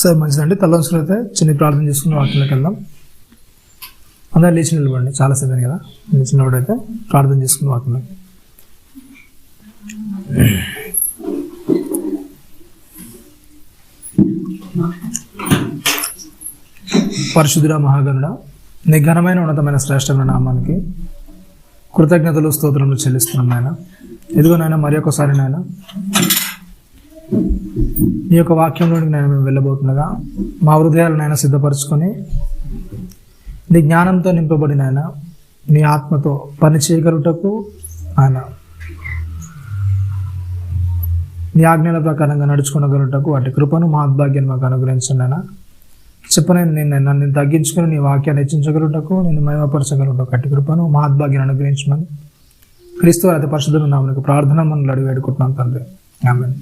సరే మంచిదండి. తలవంచుకుని అయితే చిన్న ప్రార్థన చేసుకుని వాటిలోకి వెళ్దాం. అందరూ లేచి నిలబడండి, చాలాసేపు కదా లేచినప్పుడైతే ప్రార్థన చేసుకుని వాటిలో. పరిశుద్ధుడ మహాగణుడ, నీ ఘనమైన ఉన్నతమైన శ్రేష్టమైన నామానికి కృతజ్ఞతలు స్తోత్రములు చెల్లిస్తున్నాం నాయన. ఇదిగో నాయన మరి ఒకసారి నాయన నీ యొక్క వాక్యంలోనికి నేను మేము వెళ్ళబోతుండగా మా హృదయాలను ఆయన సిద్ధపరచుకొని నీ జ్ఞానంతో నింపబడిన ఆయన నీ ఆత్మతో పని చేయగలుగుటకు ఆయన నీ ఆజ్ఞల ప్రకారంగా నడుచుకోగలుగుటకు వాటి కృపను మహాద్భాగ్యాన్ని మాకు అనుగ్రహించండి ఆయన. చెప్పనని నన్ను తగ్గించుకొని నీ వాక్యాన్ని హెచ్చించగలుగుటకు నేను మహిమపరచగలుగుటకు అట్టి కృపను మహాద్భాగ్యాన్ని అనుగ్రహించమని క్రీస్తు అతి పరిశుద్ధుల నామమునకు ప్రార్థన మనల్ని అడిగి వేడుకుంటున్నాం తండ్రి, ఆమేన్.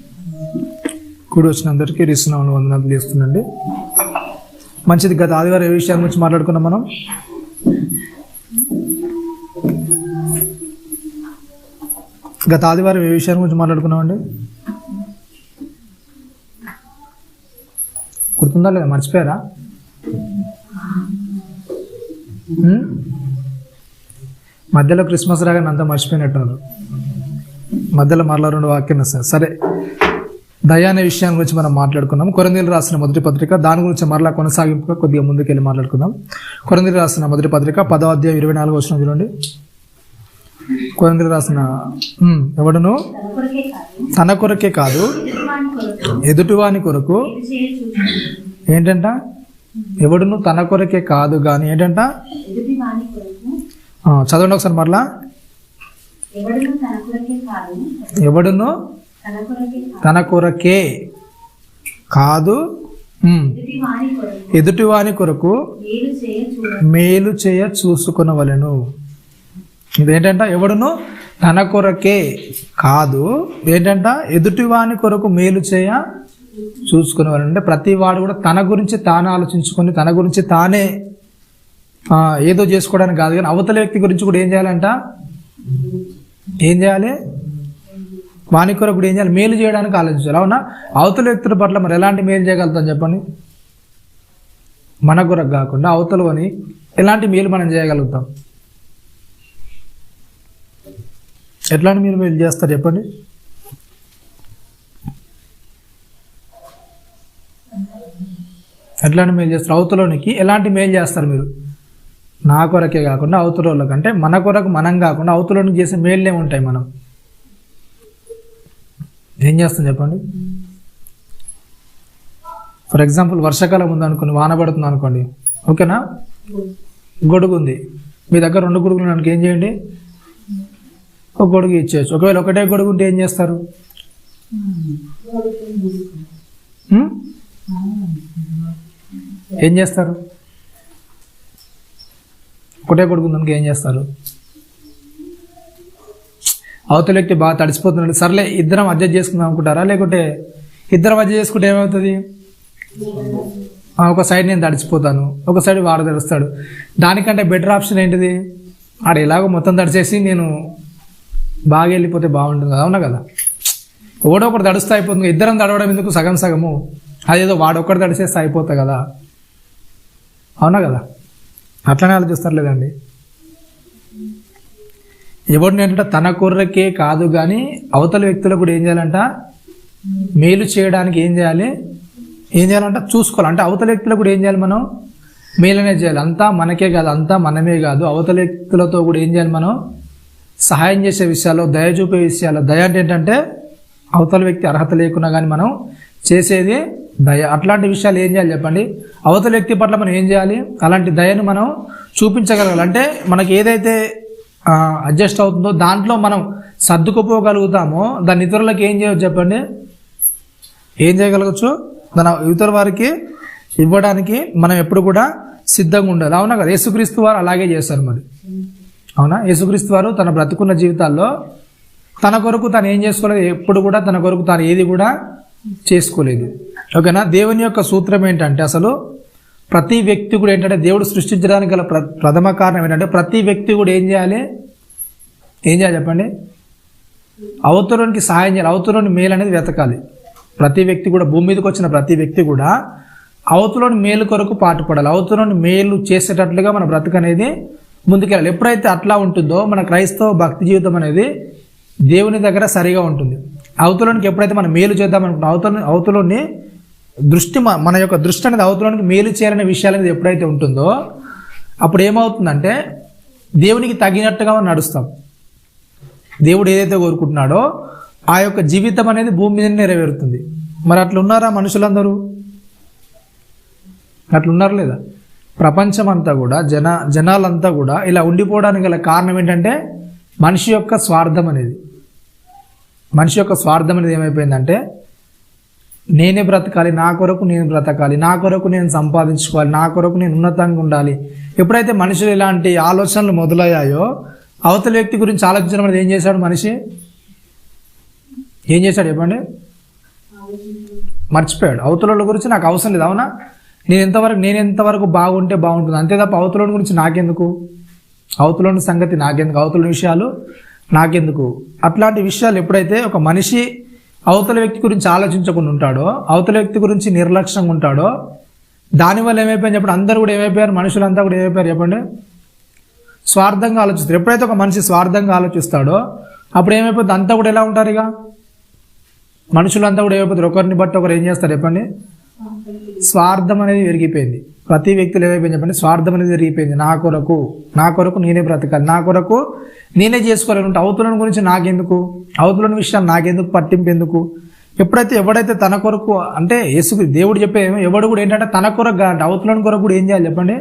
కూడి వచ్చిన అందరికీ రీస్తున్నామని వందనాలు చేస్తుందండి. మంచిది. గత ఆదివారం ఏ విషయాల గురించి మాట్లాడుకున్నాం మనం? గత ఆదివారం ఏ విషయాల గురించి మాట్లాడుకున్నామండి? గుర్తుందా లేదా? మర్చిపోయారా? మధ్యలో క్రిస్మస్ రాగానే అంతా మర్చిపోయినట్టున్నారు. మధ్యలో మరలా 2 వాక్యాలు వస్తాయి. సరే, దయ అనే విషయం గురించి మనం మాట్లాడుకున్నాం. కొరింథీయులకు రాసిన మొదటి పత్రిక, దాని గురించి మరలా కొనసాగింపుగా కొద్దిగా ముందుకెళ్ళి మాట్లాడుకుందాం. కొరింథీయులకు రాసిన మొదటి పత్రిక 10వ అధ్యాయం 24వ వచనం చూడండి. కొరింథీయులకు రాసిన ఎవడును తన కొరకే కాదు ఎదుటివాని కొరకు ఏంటంట? ఎవడును తన కొరకే కాదు కానీ ఏంటంట? చదవండి ఒకసారి మరలా. ఎవడును తన కొరకే కాదు ఎదుటివాని కొరకు మేలు చేయ చూసుకొనవలెను. ఇదేంటంట? ఎవడును తన కొరకే కాదు ఏంటంట? ఎదుటివాని కొరకు మేలు చేయ చూసుకునేవాళ్ళు. అంటే ప్రతి వాడు కూడా తన గురించి తాను ఆలోచించుకొని తన గురించి తానే ఏదో చేసుకోవడానికి కాదు, కానీ అవతల వ్యక్తి గురించి కూడా ఏం చేయాలంట? ఏం చేయాలి? వాని కొరకు కూడా ఏం చేయాలి? మేలు చేయడానికి ఆలోచించాలి. అవునా? అవతల వ్యక్తుల పట్ల మరి ఎలాంటి మేలు చేయగలుగుతాం చెప్పండి? మన కొరకు కాకుండా అవతలని ఎలాంటి మేలు మనం చేయగలుగుతాం? ఎట్లాంటి మీరు మేలు చేస్తారు చెప్పండి? ఎట్లాంటి మేలు చేస్తారు? అవతలోనికి ఎలాంటి మేలు చేస్తారు మీరు? నా కొరకే కాకుండా అవతలోళ్ళకి, అంటే మన కొరకు మనం కాకుండా అవతలోనికి చేసే మేలునే ఉంటాయి. మనం ఏం చేస్తాం చెప్పండి? ఫర్ ఎగ్జాంపుల్ వర్షాకాలం ఉంది అనుకోండి, వాన పడుతుంది అనుకోండి, ఓకేనా? గొడుగు ఉంది మీ దగ్గర, 2 గొడుగులు నాకు ఏం చేయండి? ఒక గొడుగు ఇచ్చేయచ్చు. ఒకవేళ ఒకటే గొడుగు ఉంటే ఏం చేస్తారు? ఏం చేస్తారు? ఒకటే గొడుగు ఉందనుకో ఏం చేస్తారు? అవతల వ్యక్తి బాగా తడిసిపోతున్నాడు, సర్లే ఇద్దరం అడ్జస్ట్ చేసుకుందాం అనుకుంటారా? లేకుంటే ఇద్దరం అడ్జస్ట్ చేసుకుంటే ఏమవుతుంది? ఒక సైడ్ నేను తడిచిపోతాను, ఒక సైడ్ వాడు తడుస్తాడు. దానికంటే బెటర్ ఆప్షన్ ఏంటిది? ఆడ ఎలాగో మొత్తం తడిచేసి నేను బాగా వెళ్ళిపోతే బాగుంటుంది కదా. అవునా కదా? ఒకడో ఒకటి తడుస్తూ అయిపోతుంది. ఇద్దరం తడవడం ఎందుకు? సగం సగము. అదేదో వాడు ఒక్కటి తడిసేస్తే అయిపోతా కదా. అవునా కదా? అట్లనే ఆలోచిస్తారు లేదండి? ఎవరిని ఏంటంటే తన కొర్రకే కాదు కానీ అవతల వ్యక్తులకు కూడా ఏం చేయాలంట? మేలు చేయడానికి ఏం చేయాలంట? చూసుకోవాలి. అంటే అవతల వ్యక్తులకు కూడా ఏం చేయాలి? మనం మేలనే చేయాలి. అంతా మనకే కాదు, అంతా మనమే కాదు, అవతల వ్యక్తులతో కూడా ఏం చేయాలి? మనం సహాయం చేసే విషయాల్లో, దయ చూపే విషయాల్లో. దయ అంటే ఏంటంటే అవతల వ్యక్తి అర్హత లేకున్నా కానీ మనం చేసేది దయ. అట్లాంటి విషయాలు ఏం చేయాలి చెప్పండి? అవతల వ్యక్తి పట్ల మనం ఏం చేయాలి? అలాంటి దయను మనం చూపించగలగాలి. అంటే మనకి ఏదైతే అడ్జస్ట్ అవుతుందో దాంట్లో మనం సర్దుకుపోగలుగుతామో దాన్ని ఇతరులకు ఏం చేయవచ్చు చెప్పండి? ఏం చేయగలగచ్చు? దాని ఇతర వారికి ఇవ్వడానికి మనం ఎప్పుడు కూడా సిద్ధంగా ఉండాలి. అవునా కదా? యేసుక్రీస్తు వారు అలాగే చేస్తారు మరి. అవునా? యేసుక్రీస్తు వారు తన బ్రతుకున్న జీవితాల్లో తన కొరకు తను ఏం చేసుకోలేదు? ఎప్పుడు కూడా తన కొరకు తాను ఏది కూడా చేసుకోలేదు. ఓకేనా? దేవుని యొక్క సూత్రం ఏంటంటే అసలు ప్రతి వ్యక్తి కూడా ఏంటంటే దేవుడు సృష్టించడానికి గల ప్రథమ కారణం ఏంటంటే ప్రతి వ్యక్తి కూడా ఏం చేయాలి చెప్పండి? అవతరునికి సహాయం చేయాలి, అవతరుని మేలు అనేది వెతకాలి. ప్రతి వ్యక్తి కూడా, భూమి మీదకి వచ్చిన ప్రతి వ్యక్తి కూడా అవతలోని మేలు కొరకు పాటుపడాలి. అవతలోని మేలు చేసేటట్లుగా మన బ్రతుకు అనేది ముందుకెళ్ళాలి. ఎప్పుడైతే అట్లా ఉంటుందో మన క్రైస్తవ భక్తి జీవితం అనేది దేవుని దగ్గర సరిగా ఉంటుంది. అవతలోనికి ఎప్పుడైతే మనం మేలు చేద్దాం అనుకుంటాం, అవతలోని దృష్టి, మన యొక్క దృష్టి అనేది అవతలోనికి మేలు చేయాలనే విషయాలు అనేది ఎప్పుడైతే ఉంటుందో అప్పుడు ఏమవుతుందంటే దేవునికి తగినట్టుగా మనం నడుస్తాం. దేవుడు ఏదైతే కోరుకుంటున్నాడో ఆ యొక్క జీవితం అనేది భూమి మీద నెరవేరుతుంది. మరి అట్లా ఉన్నారా మనుషులందరూ? అట్లున్నారు లేదా? ప్రపంచం అంతా కూడా, జనాలంతా కూడా ఇలా ఉండిపోవడానికి గల కారణం ఏంటంటే మనిషి యొక్క స్వార్థం అనేది. మనిషి యొక్క స్వార్థం అనేది ఏమైపోయిందంటే నేనే బ్రతకాలి, నా కొరకు నేను బ్రతకాలి, నా కొరకు నేను సంపాదించుకోవాలి, నా కొరకు నేను ఉన్నతంగా ఉండాలి. ఎప్పుడైతే మనుషులు ఇలాంటి ఆలోచనలు మొదలయ్యాయో అవతల వ్యక్తి గురించి ఆలోచించడం అనేది ఏం చేశాడు మనిషి? ఏం చేశాడు చెప్పండి? మర్చిపోయాడు. అవతల గురించి నాకు అవసరం లేదు. అవునా? నేను ఎంతవరకు బాగుంటే బాగుంటుంది అంతే తప్ప అవతల గురించి నాకెందుకు, అవతల సంగతి నాకెందుకు, అవతల విషయాలు నాకెందుకు. అట్లాంటి విషయాలు ఎప్పుడైతే ఒక మనిషి అవతల వ్యక్తి గురించి ఆలోచించకుండా ఉంటాడో, అవతల వ్యక్తి గురించి నిర్లక్ష్యంగా ఉంటాడో, దానివల్ల ఏమైపోయింది చెప్పండి? అందరూ కూడా ఏమైపోయారు? మనుషులంతా కూడా ఏమైపోయారు చెప్పండి? స్వార్థంగా ఆలోచిస్తారు. ఎప్పుడైతే ఒక మనిషి స్వార్థంగా ఆలోచిస్తాడో అప్పుడు ఏమైపోతుంది? అంతా కూడా ఎలా ఉంటారు? ఇక మనుషులంతా కూడా ఏమైపోతారు? ఒకరిని బట్టి ఒకరు ఏం చేస్తారు చెప్పండి? స్వార్థం అనేది పెరిగిపోయింది. ప్రతి వ్యక్తులు ఏమైపోయింది చెప్పండి? స్వార్థం అనేది పెరిగిపోయింది. నా కొరకు నేనే బ్రతకాలి, నా కొరకు నేనే చేసుకోవాలంటే అవతలని గురించి నాకెందుకు, అవతలని విషయాలు నాకెందుకు, పట్టింపు ఎందుకు. ఎప్పుడైతే ఎవడైతే తన కొరకు, అంటే దేవుడు చెప్పే ఎవడు కూడా ఏంటంటే తన కొరకు అంటే అవతలని కొరకు కూడా ఏం చేయాలి చెప్పండి?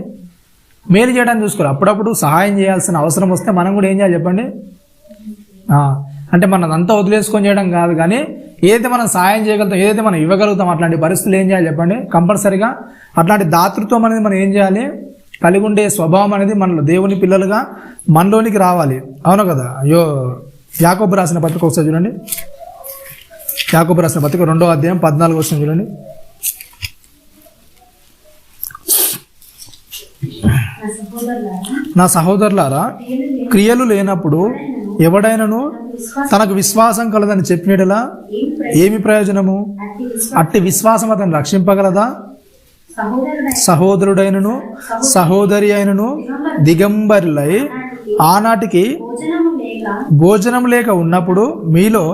మేలు చేయడానికి చూసుకోవాలి. అప్పుడప్పుడు సహాయం చేయాల్సిన అవసరం వస్తే మనం కూడా ఏం చేయాలి చెప్పండి? అంటే మనం అంతా వదిలేసుకొని చేయడం కాదు, కానీ ఏదైతే మనం సహాయం చేయగలుగుతాం, ఏదైతే మనం ఇవ్వగలుగుతాం అట్లాంటి పరిస్థితులు ఏం చేయాలి చెప్పండి? కంపల్సరిగా అట్లాంటి దాతృత్వం అనేది మనం ఏం చేయాలి? కలిగి ఉండే స్వభావం అనేది మనలో, దేవుని పిల్లలుగా మనలోనికి రావాలి. అవును కదా? యాకోబు రాసిన పత్రిక ఒకసారి చూడండి. యాకోబు రాసిన పత్రిక 2వ అధ్యాయం 14వ వచనం చూడండి. నా సహోదరులారా, క్రియలు లేనప్పుడు ఎవడైనను తనకు విశ్వాసం కలదని చెప్పినలా ఏమి ప్రయోజనము? అట్టి విశ్వాసం అతను రక్షింపగలదా? సహోదరుడైనను సహోదరి అయినను దిగంబరులై ఆనాటికి భోజనం లేక ఉన్నప్పుడు మీలో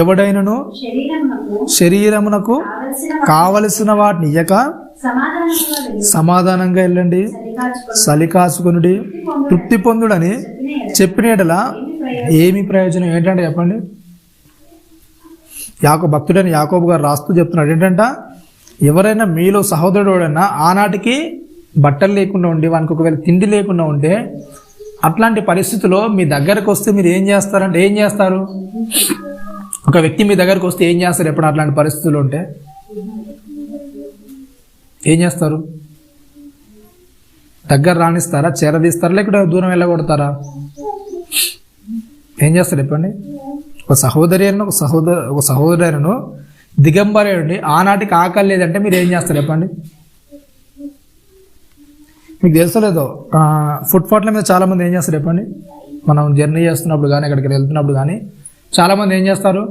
ఎవడైనను శరీరమునకు కావలసిన వాటిని ఇయ్యక సమాధానంగా వెళ్ళండి, సలికాచుకొనుడి, తృప్తి పొందుడని చెప్పినలా ఏమి ప్రయోజనం? ఏంటంటే చెప్పండి? భక్తుడైన యాకోబు గారు రాస్తూ చెప్తున్నాడు ఏంటంటే, ఎవరైనా మీలో సహోదరుడైనా ఆనాటికి బట్టలు లేకుండా ఉండి, వానికి ఒకవేళ తిండి లేకుండా ఉంటే, అట్లాంటి పరిస్థితుల్లో మీ దగ్గరకు వస్తే మీరు ఏం చేస్తారంటే ఏం చేస్తారు? ఒక వ్యక్తి మీ దగ్గరకు వస్తే ఏం చేస్తారు? ఎప్పుడు అట్లాంటి పరిస్థితులు ఉంటే ఏం చేస్తారు? దగ్గర రాణిస్తారా, చేరదీస్తారా, లేకపోతే దూరం వెళ్ళగొడతారా? ఏం చేస్తారు చెప్పండి? ఒక సహోదరును దిగంబరుడి ఆనాటికి ఆకలి లేదంటే మీరు ఏం చేస్తారు చెప్పండి? మీకు తెలుసలేదో, ఫుట్పాత్ల మీద చాలామంది ఏం చేస్తారు చెప్పండి? మనం జర్నీ చేస్తున్నప్పుడు కానీ, ఎక్కడికి వెళ్తున్నప్పుడు కానీ చాలామంది ఏం చేస్తారు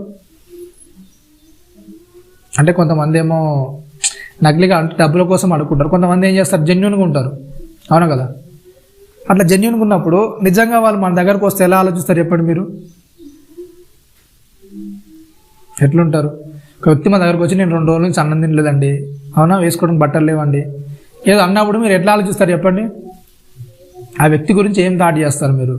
అంటే, కొంతమంది ఏమో నకిలీగా అంటే డబ్బుల కోసం అడుక్కుంటారు, కొంతమంది ఏం చేస్తారు జెన్యూన్గా ఉంటారు. అవునా కదా? అట్లా జెన్యూన్గా ఉన్నప్పుడు నిజంగా వాళ్ళు మన దగ్గరకు వస్తే ఎలా ఆలోచిస్తారు చెప్పండి? మీరు ఎట్లుంటారు? ఒక వ్యక్తి మన దగ్గరకు వచ్చి నేను 2 రోజుల నుంచి అన్నం తినలేదండి, అవునా, వేసుకోవడానికి బట్టలు లేవండి, ఏదో అన్నప్పుడు మీరు ఎట్లా ఆలోచిస్తారు చెప్పండి? ఆ వ్యక్తి గురించి ఏం థాట్ చేస్తారు మీరు?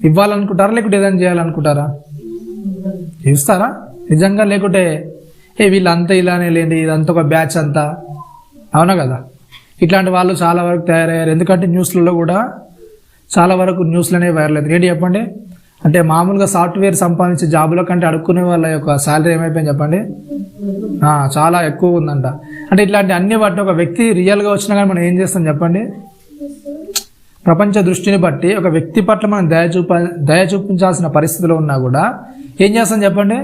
ఇవ్వాలనుకుంటారా, లేకుంటే ఏదైనా చేయాలనుకుంటారా? ఇస్తారా నిజంగా? లేకుంటే వీళ్ళంతా ఇలానే లేండి, ఇదంతా ఒక బ్యాచ్ అంతా, అవునా కదా? ఇట్లాంటి వాళ్ళు చాలా వరకు తయారయ్యారు. ఎందుకంటే న్యూస్లలో కూడా చాలా వరకు న్యూస్లు అనేవి వైరల్ అవుతుంది. ఏంటి చెప్పండి? అంటే మామూలుగా సాఫ్ట్వేర్ సంపాదించే జాబుల కంటే అడుక్కునే వాళ్ళ యొక్క శాలరీ ఏమైపోయింది చెప్పండి? చాలా ఎక్కువ ఉందంట. అంటే ఇట్లాంటి అన్ని బట్టి ఒక వ్యక్తి రియల్గా వచ్చినా కానీ మనం ఏం చేస్తాం చెప్పండి? ప్రపంచ దృష్టిని బట్టి ఒక వ్యక్తి పట్ల మనం దయ చూపించాల్సిన పరిస్థితిలో ఉన్నా కూడా ఏం చేస్తాం చెప్పండి?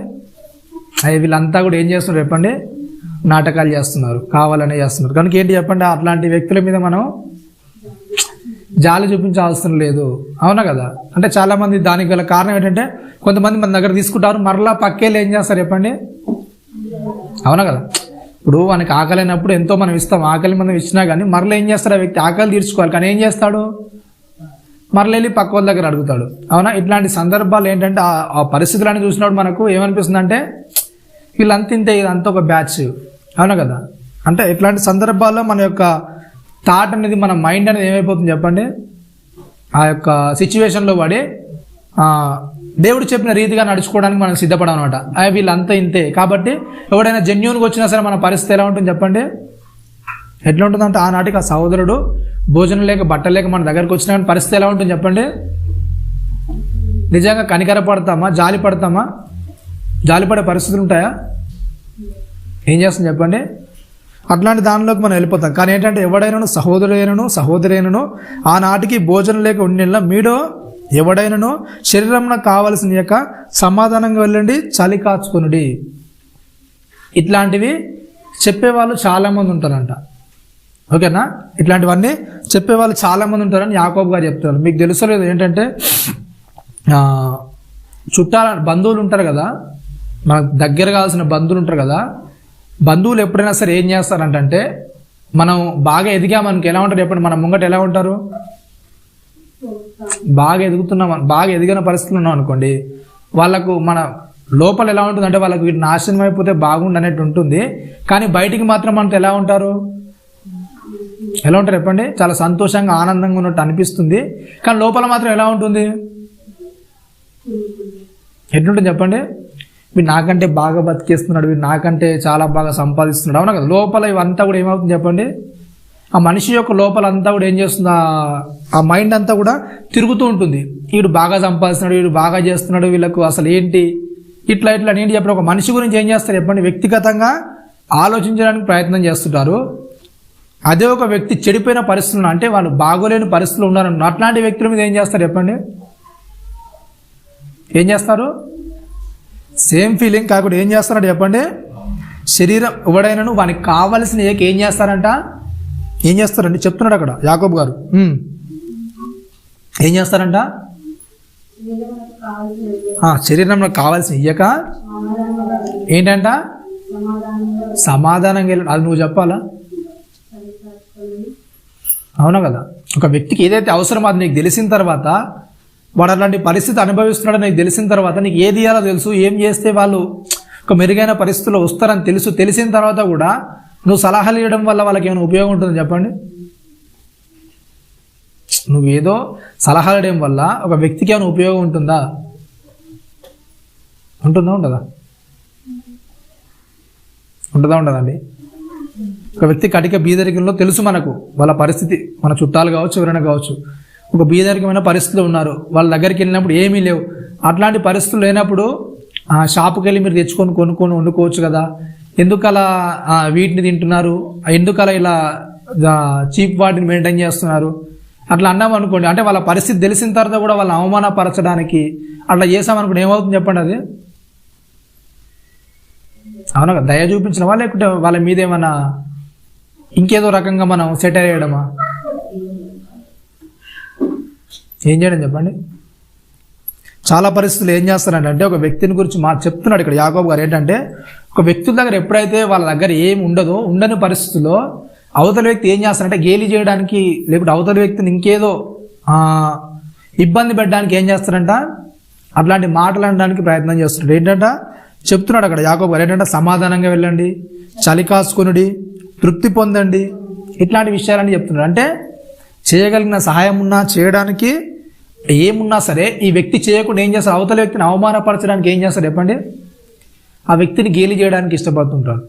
వీళ్ళంతా కూడా ఏం చేస్తున్నారు చెప్పండి? నాటకాలు చేస్తున్నారు, కావాలనే చేస్తున్నారు. కనుక ఏంటి చెప్పండి? అట్లాంటి వ్యక్తుల మీద మనం జాలి చూపించాల్సిన లేదు, అవునా కదా? అంటే చాలామంది దానికి గల కారణం ఏంటంటే కొంతమంది మన దగ్గర తీసుకుంటారు, మరలా పక్కేళ్ళు ఏం చేస్తారు చెప్పండి, అవునా కదా? ఇప్పుడు మనకి ఆకలి అయినప్పుడు ఎంతో మనం ఇస్తాం, ఆకలి మనం ఇచ్చినా కానీ మరలా ఏం చేస్తారు, ఆ వ్యక్తి ఆకలి తీర్చుకోవాలి కానీ ఏం చేస్తాడు, మరలా వెళ్ళి పక్క వాళ్ళ దగ్గర అడుగుతాడు, అవునా? ఇట్లాంటి సందర్భాలు ఏంటంటే ఆ పరిస్థితులను చూసినప్పుడు మనకు ఏమనిపిస్తుంది అంటే వీళ్ళంత ఇంతే, ఇదంతా ఒక బ్యాచ్, అవునా కదా? అంటే ఇట్లాంటి సందర్భాల్లో మన యొక్క థాట్ అనేది, మన మైండ్ అనేది ఏమైపోతుంది చెప్పండి, ఆ యొక్క సిచ్యువేషన్లో పడి దేవుడు చెప్పిన రీతిగా నడుచుకోవడానికి మనం సిద్ధపడం అనమాట. వీళ్ళంతా ఇంతే కాబట్టి ఎవడైనా జెన్యూన్గా వచ్చినా సరే మన పరిస్థితి ఎలా ఉంటుంది చెప్పండి, ఎట్లా ఉంటుందంటే ఆనాటికి ఆ సహోదరుడు భోజనం లేక బట్టలు లేక మన దగ్గరకు వచ్చిన పరిస్థితి ఎలా ఉంటుంది చెప్పండి, నిజంగా కనికర పడతామా, జాలి పడతామా? జాలిపడే పరిస్థితులు ఉంటాయా? ఏం చేస్తాం చెప్పండి, అట్లాంటి దానిలోకి మనం వెళ్ళిపోతాం. కానీ ఏంటంటే ఎవడైనాను సహోదరైనను ఆనాటికి భోజనం లేక ఉండిన మీడో ఎవడైనాను శరీరంలో కావలసిన యొక్క సమాధానంగా వెళ్ళండి, చలి కాచుకొనుడి. ఇట్లాంటివి చెప్పేవాళ్ళు చాలామంది ఉంటారంట, ఓకేనా? ఇట్లాంటివన్నీ చెప్పేవాళ్ళు చాలామంది ఉంటారని యాకోబు గారు చెప్తారు. మీకు తెలుసలేదు ఏంటంటే బంధువులు ఉంటారు కదా, మనకు దగ్గర కావాల్సిన బంధువులు ఉంటారు కదా, బంధువులు ఎప్పుడైనా సరే ఏం చేస్తారంటే మనం బాగా ఎదిగామనుకో ఎలా ఉంటారు చెప్పండి, మన ముంగట ఎలా ఉంటారు, బాగా ఎదిగిన పరిస్థితులు ఉన్నాం అనుకోండి, వాళ్ళకు మన లోపల ఎలా ఉంటుంది అంటే వాళ్ళకి వీటి నాశనం అయిపోతే బాగుండు అనేట్టు ఉంటుంది. కానీ బయటికి మాత్రం మనతో ఎలా ఉంటారు చెప్పండి, చాలా సంతోషంగా ఆనందంగా ఉన్నట్టు అనిపిస్తుంది. కానీ లోపల మాత్రం ఎలా ఉంటుంది, ఎట్లుంటుంది చెప్పండి, వీడు నాకంటే బాగా బతికేస్తున్నాడు, వీడు నాకంటే చాలా బాగా సంపాదిస్తున్నాడు, అవునా కదా? లోపల ఇవంతా కూడా ఏమవుతుంది చెప్పండి, ఆ మనిషి యొక్క లోపల అంతా కూడా ఏం చేస్తుంది, ఆ మైండ్ అంతా కూడా తిరుగుతూ ఉంటుంది. వీడు బాగా సంపాదిస్తున్నాడు, వీడు బాగా చేస్తున్నాడు, వీళ్ళకు అసలు ఏంటి ఇట్లా ఏంటి చెప్పండి. ఒక మనిషి గురించి ఏం చేస్తారు చెప్పండి, వ్యక్తిగతంగా ఆలోచించడానికి ప్రయత్నం చేస్తుంటారు. అదే ఒక వ్యక్తి చెడిపోయిన పరిస్థితులు అంటే వాళ్ళు బాగోలేని పరిస్థితులు ఉన్నారన్న అట్లాంటి వ్యక్తుల మీద ఏం చేస్తారు చెప్పండి, ఏం చేస్తారు, సేమ్ ఫీలింగ్ కాకుండా ఏం చేస్తారంటే చెప్పండి, శరీరం ఎవడైనాను వానికి కావలసిన ఏం చేస్తారండి చెప్తున్నాడు అక్కడ యాకోబు గారు. ఏం చేస్తారంట, శరీరంలో కావాల్సిన ఇయ్యక ఏంటంట సమాధానంగా వెళ్ళి, అది నువ్వు చెప్పాలా, అవునా కదా? ఒక వ్యక్తికి ఏదైతే అవసరమో అది నీకు తెలిసిన తర్వాత, వాడు అలాంటి పరిస్థితి అనుభవిస్తున్నాడో నీకు తెలిసిన తర్వాత, నీకు ఏది ఇయ్యాలో తెలుసు, ఏం చేస్తే వాళ్ళు ఒక మెరుగైన పరిస్థితుల్లో వస్తారని తెలిసిన తర్వాత కూడా నువ్వు సలహాలు ఇవ్వడం వల్ల వాళ్ళకి ఏమైనా ఉపయోగం ఉంటుందని చెప్పండి. నువ్వేదో సలహాలు ఇవ్వడం వల్ల ఒక వ్యక్తికి ఏమైనా ఉపయోగం ఉంటుందా? ఉండదా? ఉండదండి. ఒక వ్యక్తి కటిక బీదరికంలో తెలుసు మనకు వాళ్ళ పరిస్థితి, మన చుట్టాలు కావచ్చు, ఎవరైనా కావచ్చు, ఒక బీదరికమైన పరిస్థితులు ఉన్నారు, వాళ్ళ దగ్గరికి వెళ్ళినప్పుడు ఏమీ లేవు. అట్లాంటి పరిస్థితులు లేనప్పుడు షాపుకి వెళ్ళి మీరు తెచ్చుకొని కొనుక్కొని వండుకోవచ్చు కదా, ఎందుకు అలా వీటిని తింటున్నారు, ఎందుకు అలా ఇలా చీప్ వాటిని మెయింటైన్ చేస్తున్నారు అట్లా అన్నాం అనుకోండి. అంటే వాళ్ళ పరిస్థితి తెలిసిన తర్వాత కూడా వాళ్ళని అవమానపరచడానికి అట్లా చేసామనుకోండి, ఏమవుతుంది చెప్పండి, అది అవునా? దయ చూపించిన వాళ్ళు లేకుంటే వాళ్ళ మీద ఏమైనా ఇంకేదో రకంగా మనం సెటిల్ చేయడమా, ఏం చేయడం చెప్పండి? చాలా పరిస్థితులు ఏం చేస్తారంటే ఒక వ్యక్తిని గురించి చెప్తున్నాడు ఇక్కడ యాకోబు గారు ఏంటంటే, ఒక వ్యక్తుల దగ్గర ఎప్పుడైతే వాళ్ళ దగ్గర ఏమి ఉండని పరిస్థితుల్లో అవతల వ్యక్తి ఏం చేస్తారంటే గేలి చేయడానికి, లేకుంటే అవతల వ్యక్తిని ఇంకేదో ఇబ్బంది పెట్టడానికి ఏం చేస్తారంట, అట్లాంటి మాటలు అనడానికి ప్రయత్నం చేస్తున్నాడు. ఏంటంట చెప్తున్నాడు అక్కడ యాకోబు గారు ఏంటంటే, సమాధానంగా వెళ్ళండి, చలి కాసుకొనుడి, తృప్తి పొందండి, ఇట్లాంటి విషయాలని చెప్తున్నాడు. అంటే చేయగలిగిన సహాయం ఉన్నా, చేయడానికి ఏమున్నా సరే ఈ వ్యక్తి చేయకుండా ఏం చేస్తారు, అవతల వ్యక్తిని అవమానపరచడానికి ఏం చేస్తారు చెప్పండి, ఆ వ్యక్తిని గేలి చేయడానికి ఇష్టపడుతుంటారు,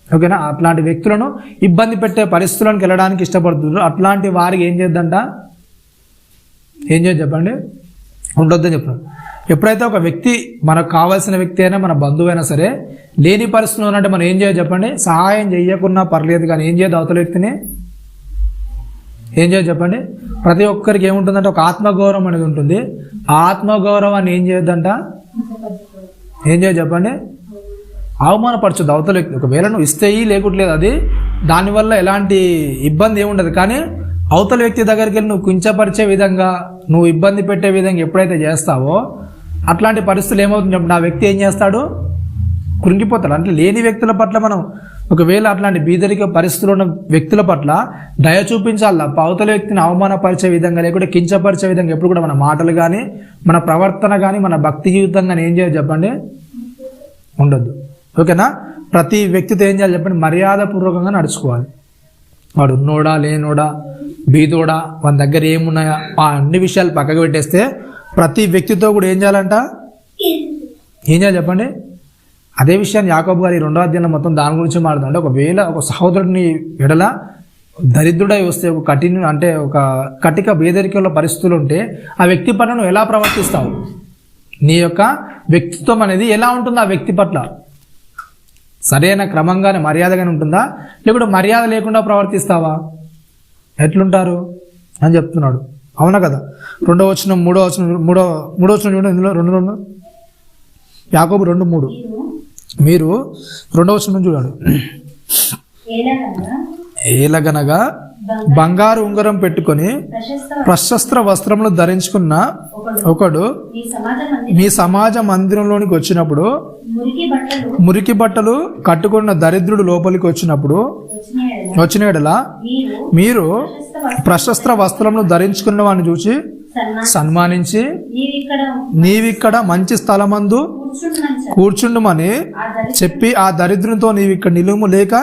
ఓకేనా? అట్లాంటి వ్యక్తులను ఇబ్బంది పెట్టే పరిస్థితులను వెళ్ళడానికి ఇష్టపడుతుంటారు. అట్లాంటి వారికి ఏం చేయొద్దు చెప్పండి, ఉండొద్దని చెప్తారు. ఎప్పుడైతే ఒక వ్యక్తి మనకు కావాల్సిన వ్యక్తి అయినా, మన బంధువు అయినా సరే లేని పరిస్థితులు ఉన్నట్టు మనం ఏం చేయాలి చెప్పండి, సహాయం చేయకున్నా పర్లేదు కానీ ఏం చేయదు, అవతల వ్యక్తిని ఏం చేయాలి చెప్పండి. ప్రతి ఒక్కరికి ఏముంటుందంటే ఒక ఆత్మగౌరవం అనేది ఉంటుంది. ఆ ఆత్మగౌరవాన్ని ఏం చేయొద్దంట, ఏం చేయాలి చెప్పండి, అవమానపరచొద్దు అవతల వ్యక్తి. ఒకవేళ నువ్వు ఇస్తే లేకుంటలేదు, అది దానివల్ల ఎలాంటి ఇబ్బంది ఏముండదు, కానీ అవతల వ్యక్తి దగ్గరికి వెళ్ళి నువ్వు కించపరిచే విధంగా, నువ్వు ఇబ్బంది పెట్టే విధంగా ఎప్పుడైతే చేస్తావో అట్లాంటి పరిస్థితులు ఏమవుతుంది, ఆ వ్యక్తి ఏం చేస్తాడు, కృంగిపోతాడు. అంటే లేని వ్యక్తుల పట్ల మనం ఒకవేళ అట్లాంటి బీదరిక పరిస్థితులు ఉన్న వ్యక్తుల పట్ల దయ చూపించాలి తప్ప అవతల వ్యక్తిని అవమానపరిచే విధంగా లేకుంటే కించపరిచే విధంగా ఎప్పుడు కూడా మన మాటలు కానీ, మన ప్రవర్తన కానీ, మన భక్తి జీవితం కానీ ఏం చేయాలి చెప్పండి, ఉండొద్దు. ఓకేనా? ప్రతి వ్యక్తితో ఏం చేయాలి చెప్పండి, మర్యాదపూర్వకంగా నడుచుకోవాలి. వాడు ఉన్నోడా లేనోడా బీదోడా మన దగ్గర ఏమున్నాయా ఆ అన్ని విషయాలు పక్కకు పెట్టేస్తే ప్రతి వ్యక్తితో కూడా ఏం చేయాలంట, ఏం చేయాలి చెప్పండి. అదే విషయాన్ని యాకోబు గారు 2వ అధ్యాయంలో మొత్తం దాని గురించి మాట్లాడుతుంది. అంటే ఒకవేళ ఒక సహోదరుడిని ఎడల దరిద్రుడై వస్తే ఒక కటిక బేదరికల పరిస్థితులు ఉంటే ఆ వ్యక్తి పట్ల నువ్వు ఎలా ప్రవర్తిస్తావు, నీ యొక్క వ్యక్తిత్వం అనేది ఎలా ఉంటుంది ఆ వ్యక్తి పట్ల, సరైన క్రమంగానే మర్యాదగానే ఉంటుందా లేకుంటే మర్యాద లేకుండా ప్రవర్తిస్తావా, ఎట్లుంటారు అని చెప్తున్నాడు. అవునా కదా? 2వ వచనం 3వ వచనం చూడండి. ఇందులో 2 యాకోబు 2:3 మీరు 2వ వచనం చూడండి. ఏలగనగా బంగారు ఉంగరం పెట్టుకొని ప్రశస్త్ర వస్త్రములు ధరించుకున్న ఒకడు మీ సమాజ మందిరంలోనికి వచ్చినప్పుడు, మురికి బట్టలు కట్టుకున్న దరిద్రుడు లోపలికి వచ్చిన ఎడల మీరు ప్రశస్త్ర వస్త్రములు ధరించుకున్న వాడిని చూసి సన్మానించి నీవిక్కడ మంచి స్థలమందు కూర్చుండుమని చెప్పి ఆ దరిద్రునితో నీవిక్కడ నిలుము లేక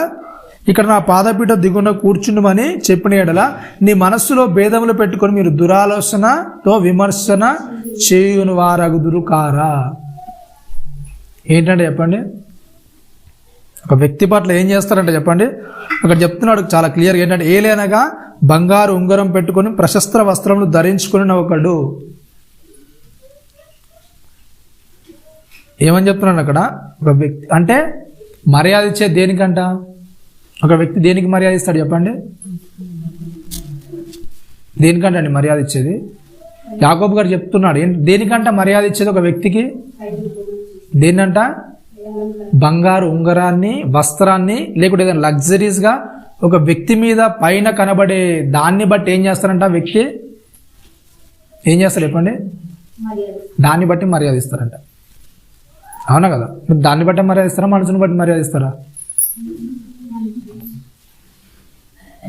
ఇక్కడ నా పాదపీఠ దిగున కూర్చుండుమని చెప్పిన ఎడల నీ మనస్సులో భేదములు పెట్టుకొని మీరు దురాలోచనతో విమర్శన చేయుని వారగుదురు కారా. ఏంటంటే చెప్పండి, ఒక వ్యక్తి పట్ల ఏం చేస్తారంటే చెప్పండి, అక్కడ చెప్తున్నాడు చాలా క్లియర్గా. ఏంటంటే ఏలేనగా బంగారు ఉంగరం పెట్టుకొని ప్రశస్త్ర వస్త్రములు ధరించుకుని ఒకడు, ఏమని చెప్తున్నాడు అక్కడ, ఒక వ్యక్తి అంటే మర్యాద ఇచ్చే దేనికంట, ఒక వ్యక్తి దేనికి మర్యాద ఇస్తాడు చెప్పండి, దేనికంట అండి మర్యాద ఇచ్చేది. యాకోబు గారు చెప్తున్నాడు దేనికంట మర్యాద ఇచ్చేది ఒక వ్యక్తికి, దేన్నంట, బంగారు ఉంగరాన్ని వస్త్రాన్ని లేకుంటే ఏదైనా లగ్జరీస్గా ఒక వ్యక్తి మీద పైన కనబడే దాన్ని బట్టి ఏం చేస్తారంట, వ్యక్తి ఏం చేస్తారు చెప్పండి, దాన్ని బట్టి మర్యాద ఇస్తారంట. అవునా కదా? దాన్ని బట్టి మర్యాద ఇస్తారా, మనసుని బట్టి మర్యాద ఇస్తారా,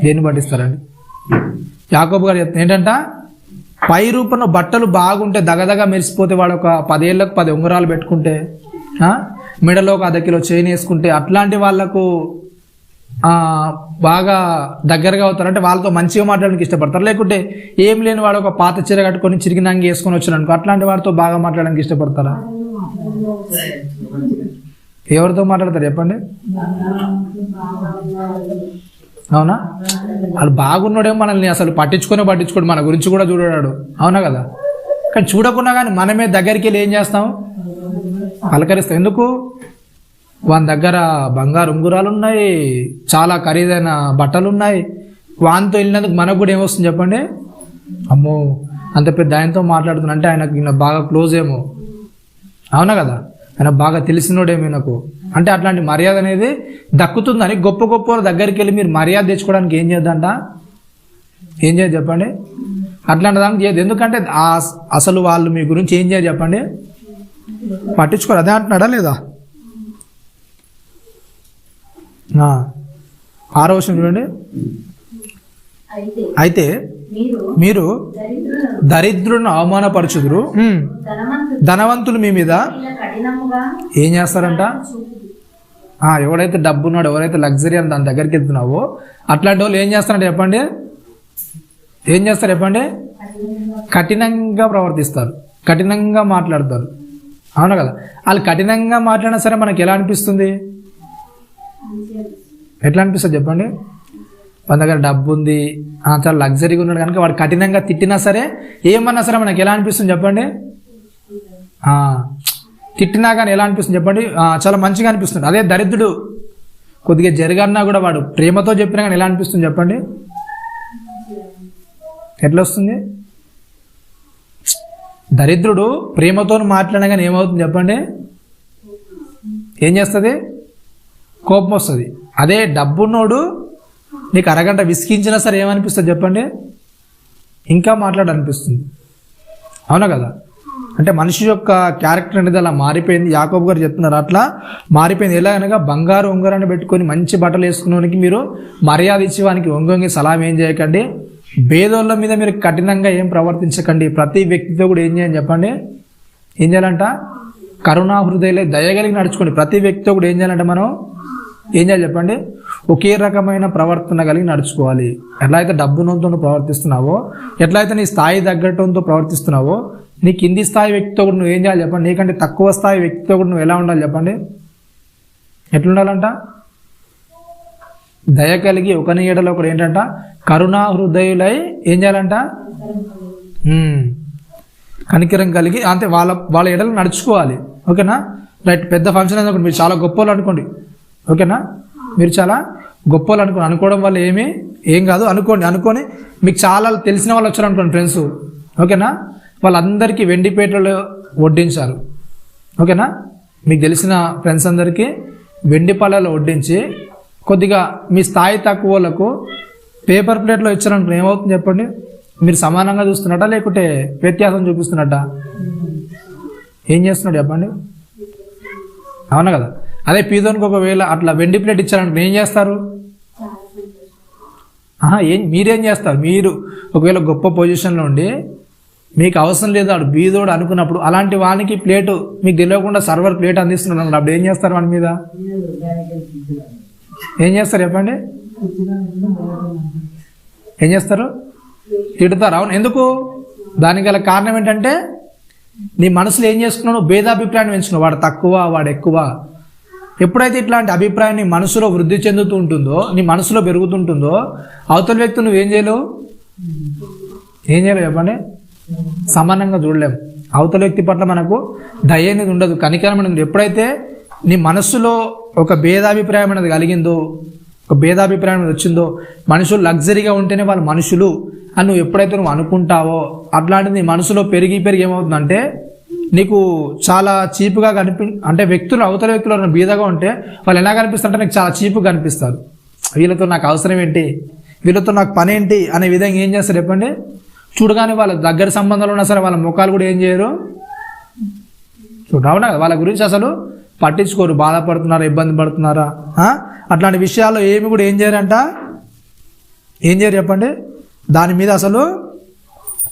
దేన్ని బట్టి ఇస్తారండి? యాకోబు గారు చెప్తారు ఏంటంట, పై రూపంలో బట్టలు బాగుంటే దగదగ మెరిసిపోతే వాడు ఒక 10 ఏళ్ళకు 10 ఉంగరాలు పెట్టుకుంటే, మెడలో ఒక 1/2 కిలో చైన్ వేసుకుంటే అట్లాంటి వాళ్ళకు బాగా దగ్గరగా అవుతారు. అంటే వాళ్ళతో మంచిగా మాట్లాడడానికి ఇష్టపడతారు. లేకుంటే ఏం లేని వాడు ఒక పాత చీర కట్టుకొని చిరిగినంగి వేసుకొని వచ్చాడు అనుకో, అట్లాంటి వాడితో బాగా మాట్లాడడానికి ఇష్టపడతారా? ఎవరితో మాట్లాడతారు చెప్పండి? అవునా? వాళ్ళు బాగున్నాడేమో మనల్ని అసలు పట్టించుకోడు, మన గురించి కూడా చూడాడు. అవునా కదా? కానీ చూడకున్నా కానీ మనమే దగ్గరికి వెళ్ళి ఏం చేస్తాం, పలకరిస్తాం. ఎందుకు? వాని దగ్గర బంగారు ఉంగురాలు ఉన్నాయి, చాలా ఖరీదైన బట్టలు ఉన్నాయి. వానితో వెళ్ళినందుకు మనకు కూడా ఏమొస్తుంది చెప్పండి, అమ్మో అంత పెద్ద ఆయనతో మాట్లాడుతున్నా అంటే ఆయనకు బాగా క్లోజ్ ఏమో. అవునా కదా? ఆయన బాగా తెలిసినోడేమో నాకు అంటే అట్లాంటి మర్యాద అనేది దక్కుతుందని గొప్ప గొప్ప దగ్గరికి వెళ్ళి మీరు మర్యాద తెచ్చుకోవడానికి ఏం చేద్దంట, ఏం చేయదు చెప్పండి, అట్లాంటి దానికి చేయదు. ఎందుకంటే అసలు వాళ్ళు మీ గురించి ఏం చేయదు చెప్పండి, పట్టించుకోరు. అదే అంటున్నాడా లేదా? 6వ వచనం చూడండి. అయితే మీరు దరిద్రులను అవమానపరచుదురు, ధనవంతులు మీ మీద ఏం చేస్తారంట, ఎవడైతే డబ్బు ఉన్నాడో, ఎవరైతే లగ్జరీ అని దాని దగ్గరికి వెళ్తున్నావో అట్లాంటి వాళ్ళు ఏం చేస్తారంటే చెప్పండి, ఏం చేస్తారు చెప్పండి, కఠినంగా ప్రవర్తిస్తారు, కఠినంగా మాట్లాడతారు. అవునా కదా? వాళ్ళు కఠినంగా మాట్లాడినా సరే మనకి ఎలా అనిపిస్తుంది, ఎట్లా అనిపిస్తుంది చెప్పండి? మన దగ్గర డబ్బు ఉంది, చాలా లగ్జరీగా ఉన్నాడు కనుక వాడు కఠినంగా తిట్టినా సరే ఏమన్నా సరే మనకి ఎలా అనిపిస్తుంది చెప్పండి, తిట్టినా కానీ ఎలా అనిపిస్తుంది చెప్పండి, చాలా మంచిగా అనిపిస్తుంది. అదే దరిద్రుడు కొద్దిగా జరగన్నా కూడా వాడు ప్రేమతో చెప్పినా కానీ ఎలా అనిపిస్తుంది చెప్పండి, ఎట్లా వస్తుంది? దరిద్రుడు ప్రేమతో మాట్లాడినా కానీ ఏమవుతుంది చెప్పండి, ఏం చేస్తుంది, కోపం వస్తుంది. అదే డబ్బున్నోడు నీకు అరగంట విసిగించినా సరే ఏమనిపిస్తుంది చెప్పండి, ఇంకా మాట్లాడాలనిపిస్తుంది. అవునా కదా? అంటే మనిషి యొక్క క్యారెక్టర్ అనేది అలా మారిపోయింది. యాకోబు గారు చెప్తున్నారు అట్లా మారిపోయింది. ఎలా అనగా బంగారు ఉంగరాన్ని పెట్టుకొని మంచి బట్టలు వేసుకునేవానికి మీరు మర్యాద ఇచ్చేవానికి వంగి సలాం ఏం చేయకండి. భేదోళ్ళ మీద మీరు కఠినంగా ఏం ప్రవర్తించకండి. ప్రతి వ్యక్తితో కూడా ఏం చేయాలని చెప్పండి, ఏం చేయాలంట, కరుణా హృదయలే దయగలిగి నడుచుకోండి. ప్రతి వ్యక్తితో కూడా ఏం చేయాలంటే మనం ఏం చేయాలి చెప్పండి, ఒకే రకమైన ప్రవర్తన కలిగి నడుచుకోవాలి. ఎట్లయితే డబ్బునంతో ప్రవర్తిస్తున్నావో, ఎట్లయితే నీ స్థాయి తగ్గటంతో ప్రవర్తిస్తున్నావో, నీ కింది స్థాయి వ్యక్తితో కూడా నువ్వు ఏం చేయాలి చెప్పండి, నీకంటే తక్కువ స్థాయి వ్యక్తితో కూడా నువ్వు ఎలా ఉండాలి చెప్పండి, ఎట్లుండాలంట, దయ కలిగి ఒకని ఏడలో ఒకడు ఏంటంట కరుణా హృదయులై ఏం చేయాలంట, కనికరం కలిగి అంతే వాళ్ళ ఎడలు నడుచుకోవాలి. ఓకేనా? రైట్. పెద్ద ఫంక్షన్ అనుకోండి, మీరు చాలా గొప్పలు అనుకోండి. ఓకేనా? మీరు చాలా గొప్పలు అనుకోవడం వల్ల ఏం కాదు అనుకొని మీకు చాలా తెలిసిన వాళ్ళు వచ్చారు అనుకోండి ఫ్రెండ్స్. ఓకేనా? వాళ్ళందరికీ వెండిపేటలో వడ్డించారు. ఓకేనా? మీకు తెలిసిన ఫ్రెండ్స్ అందరికీ వెండి పళ్ళలో వడ్డించి కొద్దిగా మీ స్థాయి తక్కువ వాళ్ళకు పేపర్ ప్లేట్లో ఇచ్చారనుకుని ఏమవుతుంది చెప్పండి, మీరు సమానంగా చూస్తున్నట్ట లేకుంటే వ్యత్యాసం చూపిస్తున్నట్ట, ఏం చేస్తున్నాడు చెప్పండి? అవునా కదా? అదే పీదోనికి ఒకవేళ అట్లా వెండి ప్లేట్ ఇచ్చారనుకుని ఏం చేస్తారు? మీరేం చేస్తారు? మీరు ఒకవేళ గొప్ప పొజిషన్లో ఉండి మీకు అవసరం లేదు వాడు బీదోడు అనుకున్నప్పుడు అలాంటి వానికి ప్లేటు మీకు తెలియకుండా సర్వర్ ప్లేట్ అందిస్తున్నాడు అన్నప్పుడు అప్పుడు ఏం చేస్తారు? వాడి మీద ఏం చేస్తారు చెప్పండి? ఏం చేస్తారు? తిడతారు. అవును. ఎందుకు? దానికి గల కారణం ఏంటంటే నీ మనసులో ఏం చేసుకున్నావు, భేదాభిప్రాయం పెంచుకున్నావు. వాడు తక్కువ వాడు ఎక్కువ. ఎప్పుడైతే ఇట్లాంటి అభిప్రాయం నీ మనసులో వృద్ధి చెందుతూ ఉంటుందో, నీ మనసులో పెరుగుతుంటుందో, అవతల వ్యక్తి నువ్వేం చేయలేవు, ఏం చేయలేవు చెప్పండి, సమానంగా చూడలేము. అవతల వ్యక్తి పట్ల మనకు దయ అనేది ఉండదు, కనికరం అనేది. ఎప్పుడైతే నీ మనస్సులో ఒక భేదాభిప్రాయం అనేది కలిగిందో, ఒక భేదాభిప్రాయం అనేది వచ్చిందో, మనుషులు లగ్జరీగా ఉంటేనే వాళ్ళు మనుషులు అని నువ్వు ఎప్పుడైతే నువ్వు అనుకుంటావో, అట్లాంటిది నీ మనసులో పెరిగి ఏమవుతుందంటే నీకు చాలా చీపుగా అంటే వ్యక్తులు అవతల వ్యక్తులు బీదగా ఉంటే వాళ్ళు ఎలా కనిపిస్తారంటే నీకు చాలా చీపుగా కనిపిస్తారు. వీళ్ళతో నాకు అవసరం ఏంటి, వీళ్ళతో నాకు పని ఏంటి అనే విధంగా ఏం చేస్తారు చెప్పండి, చూడగానే వాళ్ళ దగ్గర సంబంధాలు ఉన్నా సరే వాళ్ళ ముఖాలు కూడా ఏం చేయరు, చూడవునా వాళ్ళ గురించి అసలు పట్టించుకోరు. బాధపడుతున్నారా, ఇబ్బంది పడుతున్నారా, అట్లాంటి విషయాల్లో ఏమి కూడా ఏం చేయరంట, ఏం చేయరు చెప్పండి, దాని మీద అసలు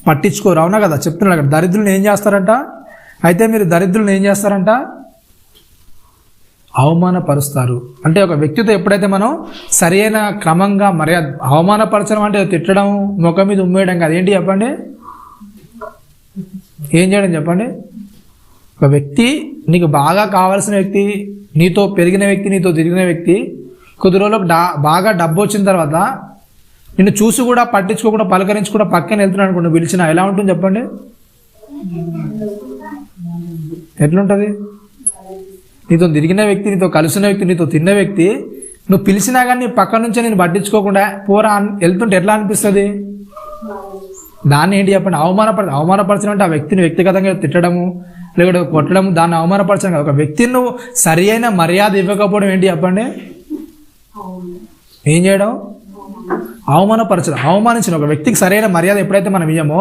పట్టించుకోరు. అవునా కదా? చెప్తున్నాడు అక్కడ దరిద్రులను ఏం చేస్తారంట, అయితే మీరు దరిద్రులను ఏం చేస్తారంట, అవమానపరుస్తారు. అంటే ఒక వ్యక్తితో ఎప్పుడైతే మనం సరైన క్రమంగా మర్యాద, అవమానపరచడం అంటే తిట్టడం, ముఖం మీద ఉమ్మేయడం కాదు. ఏంటి చెప్పండి, ఏం చేయడం చెప్పండి. ఒక వ్యక్తి నీకు బాగా కావాల్సిన వ్యక్తి, నీతో పెరిగిన వ్యక్తి, నీతో తిరిగిన వ్యక్తి కొద్ది రోజులకు బాగా డబ్బు వచ్చిన తర్వాత నిన్ను చూసి కూడా పట్టించుకోకుండా పలకరించి కూడా పక్కన వెళ్తున్నాడు అనుకో, నువ్వు పిలిచినా ఎలా ఉంటుంది చెప్పండి, ఎట్లుంటుంది? నీతో తిరిగిన వ్యక్తి, నీతో కలిసిన వ్యక్తి, నీతో తిన్న వ్యక్తి నువ్వు పిలిచినా కానీ పక్క నుంచే నేను పట్టించుకోకుండా పోరా వెళ్తుంటే ఎట్లా అనిపిస్తుంది? దాన్ని ఏంటి చెప్పండి, అవమానపరచడం అంటే ఆ వ్యక్తిని వ్యక్తిగతంగా తిట్టడము లేకపోతే కొట్టడము, దాన్ని అవమానపరచడం కాదు. ఒక వ్యక్తిని నువ్వు సరి అయిన మర్యాద ఇవ్వకపోవడం ఏంటి చెప్పండి, ఏం చేయడం, అవమానపరచడం. అవమానించడం. ఒక వ్యక్తికి సరైన మర్యాద ఎప్పుడైతే మనం ఇయ్యమో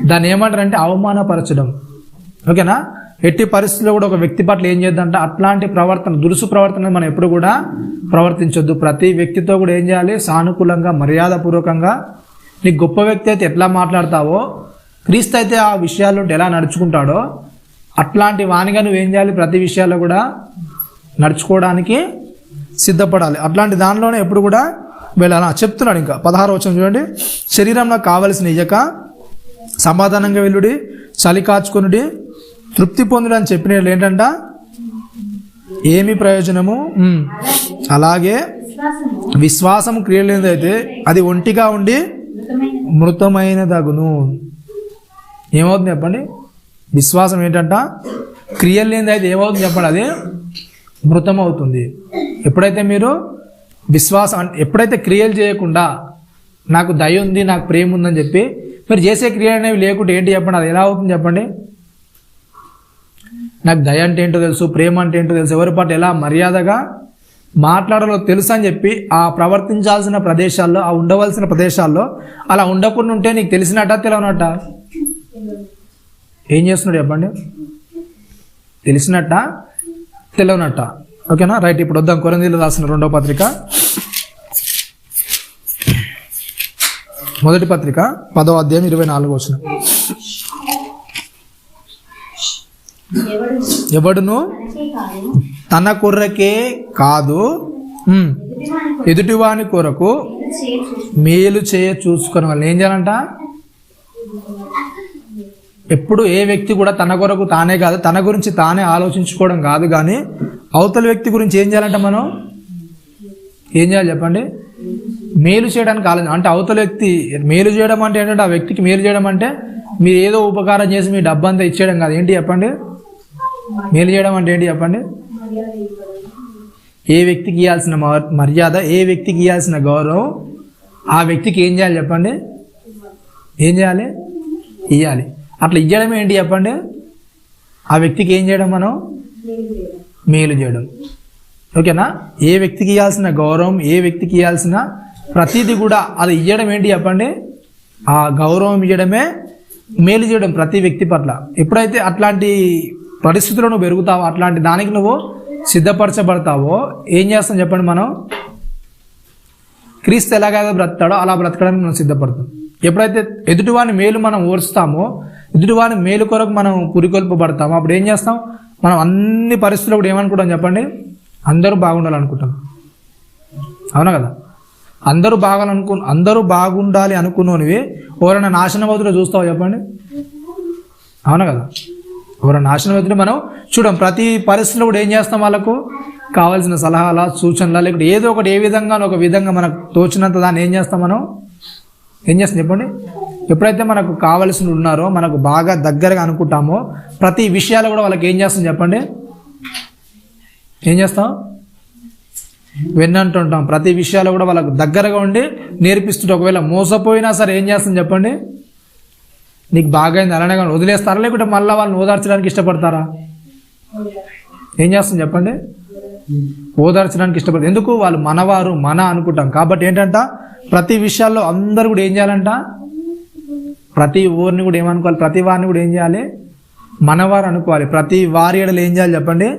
దాన్ని ఏమంటారంటే అవమానపరచడం. ఓకేనా? ఎట్టి పరిస్థితుల్లో కూడా ఒక వ్యక్తి పట్ల ఏం చేద్దంటే అట్లాంటి ప్రవర్తన, దురుసు ప్రవర్తన మనం ఎప్పుడు కూడా ప్రవర్తించొద్దు. ప్రతి వ్యక్తితో కూడా ఏం చేయాలి, సానుకూలంగా మర్యాదపూర్వకంగా. నీ గొప్ప వ్యక్తి అయితే ఎట్లా మాట్లాడతావో, క్రీస్తు అయితే ఆ విషయాల్లో ఎలా నడుచుకుంటాడో అట్లాంటి వానిగా నువ్వేం చేయాలి, ప్రతి విషయాల్లో కూడా నడుచుకోవడానికి సిద్ధపడాలి. అట్లాంటి దానిలోనే ఎప్పుడు కూడా వెళ్ళాలి. చెప్తున్నాడు ఇంకా 16వ వచనం చూడండి, శరీరంలో కావలసిన ఇయ్యక సమాధానంగా వెళ్ళుడి, చలి కాచుకొనుడి, తృప్తి పొందుడు అని చెప్పిన ఏంటంట, ఏమి ప్రయోజనము? అలాగే విశ్వాసము క్రియలేనిదైతే అది ఒంటిగా ఉండి మృతమైనదగును. ఏమవుతుంది చెప్పండి, విశ్వాసం ఏంటంట క్రియలు లేనిది అయితే ఏమవుతుంది చెప్పండి, అది మృతమవుతుంది. ఎప్పుడైతే మీరు విశ్వాసం, ఎప్పుడైతే క్రియలు చేయకుండా నాకు దయ ఉంది, నాకు ప్రేమ ఉందని చెప్పి మీరు చేసే క్రియలు అనేవి లేకుంటే ఏంటి చెప్పండి, అది ఎలా అవుతుంది చెప్పండి? నాకు దయ అంటే ఏంటో తెలుసు, ప్రేమ అంటే ఏంటో తెలుసు, ఎవరి పట్ల ఎలా మర్యాదగా మాట్లాడాలో తెలుసు అని చెప్పి ఆ ప్రవర్తించాల్సిన ప్రదేశాల్లో, ఆ ఉండవలసిన ప్రదేశాల్లో అలా ఉండకుండా ఉంటే నీకు తెలిసినట్ట తెలియనట్ట? ఏం చేస్తున్నాడు చెప్పండి? తెలిసినట్ట తెలియనట్ట? ఓకేనా, రైట్. ఇప్పుడు వద్దాం కొరింథీయులకు రాసిన 2వ పత్రిక, మొదటి పత్రిక 10వ అధ్యాయం 24వ వచనం. ఎవడును తన కొర్రకే కాదు ఎదుటివాని కొరకు మేలు చేయ చూసుకునే వాళ్ళు ఏం చేయాలంట? ఎప్పుడు ఏ వ్యక్తి కూడా తన కొరకు తానే కాదు, తన గురించి తానే ఆలోచించుకోవడం కాదు, కానీ అవతల వ్యక్తి గురించి ఏం చేయాలంట? మనం ఏం చేయాలి చెప్పండి? మేలు చేయడానికి ఆలోచన. అంటే అవతల వ్యక్తి మేలు చేయడం అంటే ఏంటంటే, ఆ వ్యక్తికి మేలు చేయడం అంటే మీరు ఏదో ఉపకారం చేసి మీ డబ్బంతా ఇచ్చేయడం కాదు. ఏంటి చెప్పండి? మేలు చేయడం అంటే ఏంటి చెప్పండి? ఏ వ్యక్తికి ఇవ్వాల్సిన మర్యాద, ఏ వ్యక్తికి ఇవ్వాల్సిన గౌరవం ఆ వ్యక్తికి ఏం చేయాలి చెప్పండి? ఏం చేయాలి? ఇవ్వాలి. అట్లా ఇవ్వడం ఏంటి చెప్పండి? ఆ వ్యక్తికి ఏం చేయడం? మనం మేలు చేయడం. ఓకేనా? ఏ వ్యక్తికి ఇవ్వాల్సిన గౌరవం, ఏ వ్యక్తికి ఇవ్వాల్సిన ప్రతిదీ కూడా అది ఇవ్వడం ఏంటి చెప్పండి? ఆ గౌరవం ఇవ్వడమే మేలు చేయడం ప్రతి వ్యక్తి పట్ల. ఎప్పుడైతే అట్లాంటి పరిస్థితుల్లో నువ్వు పెరుగుతావో, అట్లాంటి దానికి నువ్వు సిద్ధపరచబడతావో ఏం చేస్తాం చెప్పండి? మనం క్రీస్తు ఎలాగైతే బ్రతాడో అలా బ్రతకడానికి మనం సిద్ధపడతాం. ఎప్పుడైతే ఎదుటివాని మేలు మనం ఓర్చుతామో, ఎదుటివాని మేలు కొరకు మనం పురికొల్పబడతామో, అప్పుడు ఏం చేస్తాం? మనం అన్ని పరిస్థితుల్లో కూడా ఏమనుకుంటాం చెప్పండి? అందరూ బాగుండాలనుకుంటాం. అవునా కదా? అందరూ బాగుండాలి అనుకున్నవి ఎవరైనా నాశనమవుతున్నా చూస్తావో చెప్పండి? అవునా కదా? ఎవరైనా నాశనమవుతుంటే మనం చూడం. ప్రతి పరిస్థితిలో కూడా ఏం చేస్తాం? వాళ్ళకు కావాల్సిన సలహాల, సూచనల, లేకపోతే ఏదో ఒకటి, ఏ విధంగా ఒక విధంగా మనకు తోచినంత దాన్ని ఏం చేస్తాం? మనం ఏం చేస్తాం చెప్పండి? ఎప్పుడైతే మనకు కావలసిన ఉన్నారో, మనకు బాగా దగ్గరగా అనుకుంటామో, ప్రతి విషయాలు కూడా వాళ్ళకి ఏం చేస్తాం చెప్పండి? ఏం చేస్తాం? విన్నంటుంటాం. ప్రతి విషయాలు కూడా వాళ్ళకు దగ్గరగా ఉండి నేర్పిస్తుంటే, ఒకవేళ మోసపోయినా సరే ఏం చేస్తాం చెప్పండి? నీకు బాగైంది అలానే కానీ వదిలేస్తారా, లేకుంటే మళ్ళీ వాళ్ళని ఓదార్చడానికి ఇష్టపడతారా? ఏం చేస్తాం చెప్పండి? ఓదార్చడానికి ఇష్టపడతారు. ఎందుకు? వాళ్ళు మనవారు, మన అనుకుంటాం కాబట్టి. ఏంటంట? ప్రతి విషయాల్లో అందరూ కూడా ఏం చేయాలంట? ప్రతి ఊరిని కూడా ఏమనుకోవాలి? ప్రతి వారిని కూడా ఏం చేయాలి? మనవారు అనుకోవాలి. ప్రతి వారి ఎడలు ఏం చేయాలి చెప్పండి?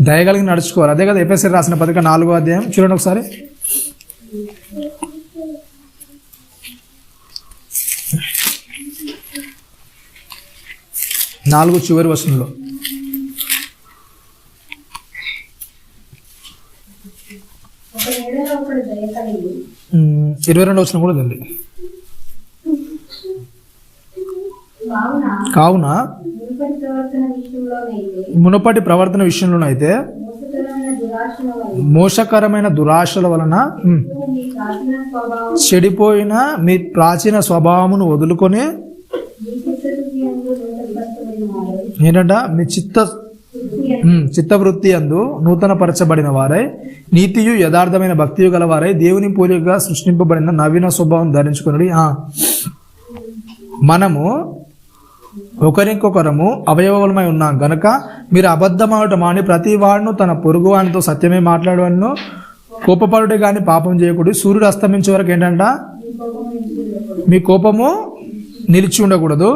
దయగలిగి నడుచుకోవాలి. అదే కదా ఎఫెసీయులకు రాసిన పత్రిక 4వ అధ్యాయం చూడండి ఒకసారి. 4 చివరి వచనంలో 22వ వచనం కూడా ఉంది. కావున మునుపటి ప్రవర్తన విషయంలోనైతే మోసకరమైన దురాశల వలన చెడిపోయిన మీ ప్రాచీన స్వభావమును వదులుకొని ఏంటంట? మీ చిత్తవృత్తి అందు నూతన పరచబడిన వారై నీతియు యథార్థమైన భక్తియు గల వారై దేవుని పోలికగా సృష్టింపబడిన నవీన స్వభావం ధరించుకుని మనము ఒకరికొకరము అవయవములమై ఉన్నాం గనక మీరు అబద్ధమాడటం మాని ప్రతి వాడును తన పొరుగు వానితో సత్యమే మాట్లాడవలను, కోపపడుటే కానీ పాపం చేయకూడదు. సూర్యుడు అస్తమించే వరకు ఏంటంట? మీ కోపము నిలిచి ఉండకూడదు.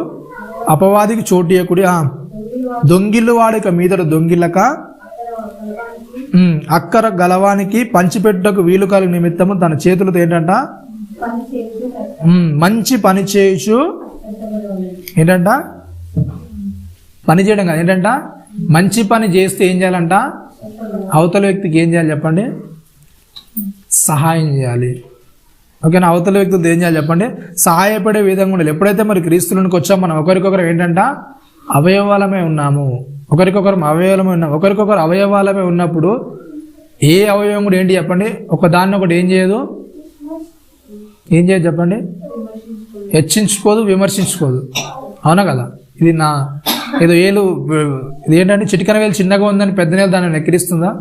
అపవాదికి చోటు ఇవ్వకూడి. దొంగిల్లు వాడిక మీదట దొంగిల్లక అక్కర గలవానికి పంచిపెట్టుటకు వీలు కలుగు నిమిత్తము తన చేతులతో ఏంటంట? మంచి పని చేయొచ్చు. ఏంటంట? పని చేయడం కాదు. ఏంటంట? మంచి పని చేస్తే ఏం చేయాలంట? అవతల వ్యక్తికి ఏం చేయాలి చెప్పండి? సహాయం చేయాలి. ఓకేనా? అవతల వ్యక్తులతో ఏం చేయాలి చెప్పండి? సహాయపడే విధంగా ఉండాలి. ఎప్పుడైతే మరి క్రీస్తులోనికి వచ్చాం, మనం ఒకరికొకరు ఏంటంట? అవయవాలమే ఉన్నాము. ఒకరికొకరు అవయవాలమే ఉన్నాము. ఒకరికొకరు అవయవాలమే ఉన్నప్పుడు ఏ అవయవం కూడా ఏంటి చెప్పండి? ఒకదాన్ని ఒకటి ఏం చేయదు. ఏం చేయదు చెప్పండి? హెచ్చించుకోదు, విమర్శించుకోదు. అవునా కదా? ఇది నా ఏదో ఏలు, ఇది ఏంటంటే చిటికన వేలు చిన్నగా ఉందని పెద్ద నేలు దాన్ని ఎక్కిరిస్తుందా?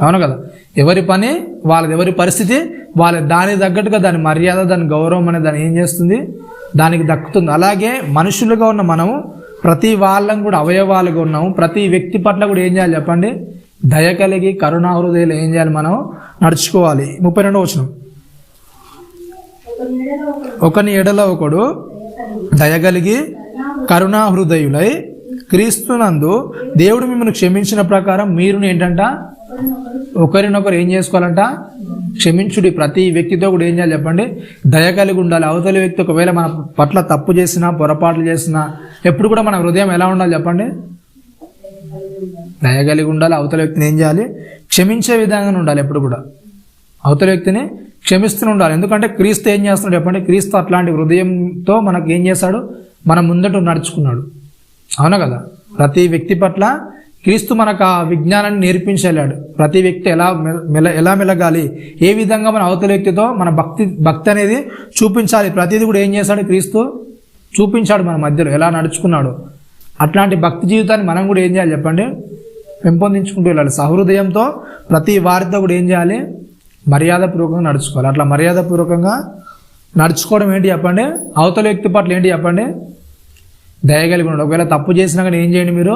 అవును కదా? ఎవరి పని వాళ్ళది, ఎవరి పరిస్థితి వాళ్ళ, దానికి తగ్గట్టుగా దాని మర్యాద, దాని గౌరవం అనేది దాన్ని ఏం చేస్తుంది? దానికి దక్కుతుంది. అలాగే మనుషులుగా ఉన్న మనము ప్రతి వాళ్ళం కూడా అవయవాలుగా ఉన్నాము. ప్రతి వ్యక్తి పట్ల కూడా ఏం చేయాలి చెప్పండి? దయ కలిగి కరుణా హృదయాలు ఏం చేయాలి మనం నడుచుకోవాలి. 32వ వచనం, ఒకని ఎడల ఒకడు దయ కలిగి కరుణా హృదయులై క్రీస్తునందు దేవుడు మిమ్మల్ని క్షమించిన ప్రకారం మీరును ఏంటంట ఒకరినొకరు ఏం చేసుకోవాలంట క్షమించుడి. ప్రతి వ్యక్తితో కూడా ఏం చేయాలి చెప్పండి, దయ కలిగి ఉండాలి. అవతలి వ్యక్తి ఒకవేళ మన పట్ల తప్పు చేసినా పొరపాట్లు చేసినా ఎప్పుడు కూడా మన హృదయం ఎలా ఉండాలి చెప్పండి, దయ కలిగి ఉండాలి. అవతల వ్యక్తిని ఏం చేయాలి, క్షమించే విధంగా ఉండాలి. ఎప్పుడు కూడా అవతల వ్యక్తిని క్షమిస్తూ ఉండాలి. ఎందుకంటే క్రీస్తు ఏం చేస్తున్నాడు చెప్పండి, క్రీస్తు అట్లాంటి హృదయంతో మనకు ఏం చేశాడు, మన ముందట నడుచుకున్నాడు. అవునా కదా? ప్రతి వ్యక్తి పట్ల క్రీస్తు మనకు ఆ విజ్ఞానాన్ని నేర్పించాడు. ప్రతి వ్యక్తి ఎలా మెలగాలి, ఏ విధంగా మన అవతల వ్యక్తితో మన భక్తి అనేది చూపించాలి. ప్రతిదీ కూడా ఏం చేశాడు, క్రీస్తు చూపించాడు మన మధ్యలో ఎలా నడుచుకున్నాడు. అట్లాంటి భక్తి జీవితాన్ని మనం కూడా ఏం చేయాలి చెప్పండి, పెంపొందించుకుంటూ వెళ్ళాలి. సహృదయంతో ప్రతి వారితో కూడా ఏం చేయాలి, మర్యాదపూర్వకంగా నడుచుకోవాలి. అట్లా మర్యాదపూర్వకంగా నడుచుకోవడం ఏంటి చెప్పండి, అవతల వ్యక్తి పట్ల ఏంటి చెప్పండి, దయగలిగి ఉండండి. ఒకవేళ తప్పు చేసినా కానీ ఏం చేయండి, మీరు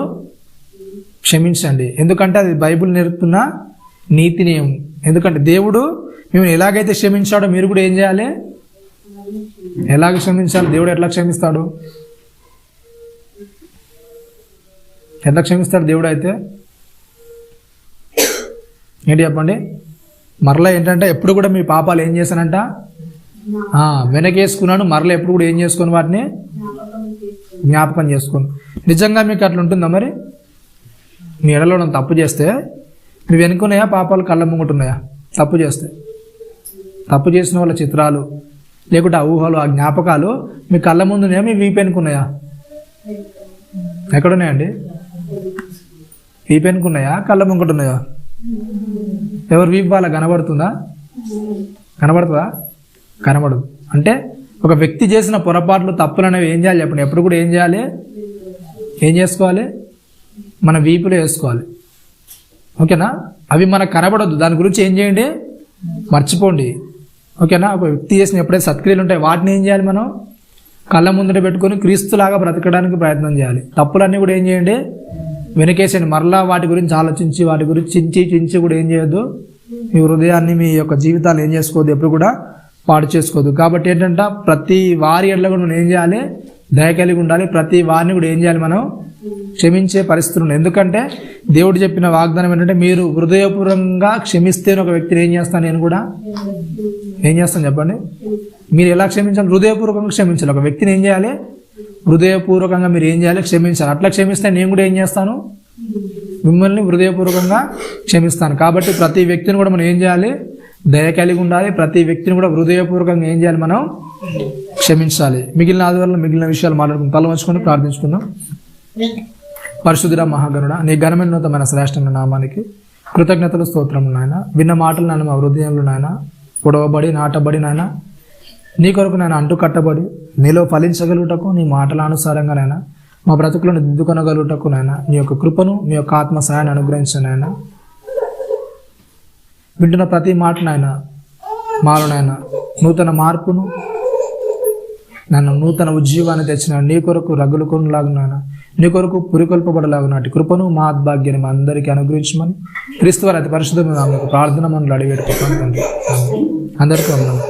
క్షమించండి. ఎందుకంటే అది బైబిల్ నేర్పుతున్న నీతి నియమం. ఎందుకంటే దేవుడు మిమ్మల్ని ఎలాగైతే క్షమించాడో మీరు కూడా ఏం చేయాలి, ఎలాగ క్షమించాలి. దేవుడు ఎట్లా క్షమిస్తాడు, ఎట్లా క్షమిస్తాడు దేవుడు అయితే ఏంటి చెప్పండి. మరలా ఏంటంటే ఎప్పుడు కూడా మీ పాపాలు ఏం చేశానంట వెనకేసుకున్నాను, మరలా ఎప్పుడు కూడా ఏం చేసుకొని వాటిని జ్ఞాపకం చేసుకోను. నిజంగా మీకు అట్లా ఉంటుందా? మరి మీ ఎడలో తప్పు చేస్తే మీ వెనుకున్నాయా పాపాలు కళ్ళ ముంగుతున్నాయా? తప్పు చేస్తే తప్పు చేసిన వాళ్ళ చిత్రాలు లేకుంటే ఆ ఊహలు ఆ జ్ఞాపకాలు మీ కళ్ళ ముందున్నాయా, మీ వీపు వెనుకున్నాయా? ఎక్కడున్నాయండి? వీపు వెనుకున్నాయా, కళ్ళ ముంగుతున్నాయా? ఎవరు వీపు వాళ్ళ కనబడుతుందా? కనబడుతుందా? కనబడదు. అంటే ఒక వ్యక్తి చేసిన పొరపాట్లు తప్పులు అనేవి ఏం చేయాలి చెప్పండి, ఎప్పుడు కూడా ఏం చేయాలి, ఏం చేసుకోవాలి, మన వీపులో వేసుకోవాలి. ఓకేనా? అవి మనకు కనబడద్దు, దాని గురించి ఏం చేయండి, మర్చిపోండి. ఓకేనా? ఒక వ్యక్తి చేసిన ఎప్పుడైతే సత్క్రియలు ఉంటాయి వాటిని ఏం చేయాలి, మనం కళ్ళ ముందట పెట్టుకొని క్రీస్తులాగా బ్రతకడానికి ప్రయత్నం చేయాలి. తప్పులన్నీ కూడా ఏం చేయండి, వెనకేసేయండి. మరలా వాటి గురించి ఆలోచించి వాటి గురించి చించి కూడా ఏం చేయొద్దు. మీ హృదయాన్ని మీ యొక్క జీవితాలు ఏం చేసుకోవద్దు, ఎప్పుడు కూడా పాడు చేసుకోవద్దు. కాబట్టి ఏంటంటే ప్రతి వారి ఎడల కూడా మనం ఏం చేయాలి, దయ కలిగి ఉండాలి. ప్రతి వారిని కూడా ఏం చేయాలి, మనం క్షమించే పరిస్థితులు ఉన్నాయి. ఎందుకంటే దేవుడు చెప్పిన వాగ్దానం ఏంటంటే మీరు హృదయపూర్వకంగా క్షమిస్తే ఒక వ్యక్తిని ఏం చేస్తాను, నేను కూడా ఏం చేస్తాను చెప్పండి. మీరు ఎలా క్షమించాలి, హృదయపూర్వకంగా క్షమించాలి. ఒక వ్యక్తిని ఏం చేయాలి, హృదయపూర్వకంగా మీరు ఏం చేయాలి, క్షమించాలి. అట్లా క్షమిస్తే నేను కూడా ఏం చేస్తాను, మిమ్మల్ని హృదయపూర్వకంగా క్షమిస్తాను. కాబట్టి ప్రతి వ్యక్తిని కూడా మనం ఏం చేయాలి, దయ కలిగి ఉండాలి. ప్రతి వ్యక్తిని కూడా హృదయపూర్వకంగా ఏం చేయాలి, మనం క్షమించాలి. మిగిలిన ఆదివారంలో మిగిలిన విషయాలు మాట్లాడుకుని తల వంచుకొని ప్రార్థించుకుందాం. పరిశుద్ధుడా మహాగణుడ, నీ ఘనమైనతమైన శ్రేష్టమైన నామానికి కృతజ్ఞతలు స్తోత్రములు నాయన. విన్న మాటలు నాయన మా హృదయంలో నాయన పొడవబడి నాటబడి నాయన నీ కొరకు నాయన అంటు కట్టబడి నీలో ఫలించగలుగుటకు నీ మాటల అనుసారంగా నాయన మా బ్రతుకులను దిద్దుకొనగలుగుటకు నాయన నీ యొక్క కృపను నీ యొక్క ఆత్మ సహాయాన్ని అనుగ్రహించిన నాయన. వింటున్న ప్రతి మాట నాయన మాలో నాయన నూతన మార్పును నన్ను నూతన ఉజ్జీవాన్ని తెచ్చిన నీ కొరకు రగులుకొనిలాగా నాయన నీ కొరకు పురికొల్పబడలాగా నాటి కృపను మా ఆత్భాగ్యాన్ని మా అందరికీ అనుగ్రహించమని క్రీస్తు వారి అతి పరిశుద్ధమైన ప్రార్థన మనల్ని అడిగేట్టుకుంటాను. అందరికీ వందనాలు.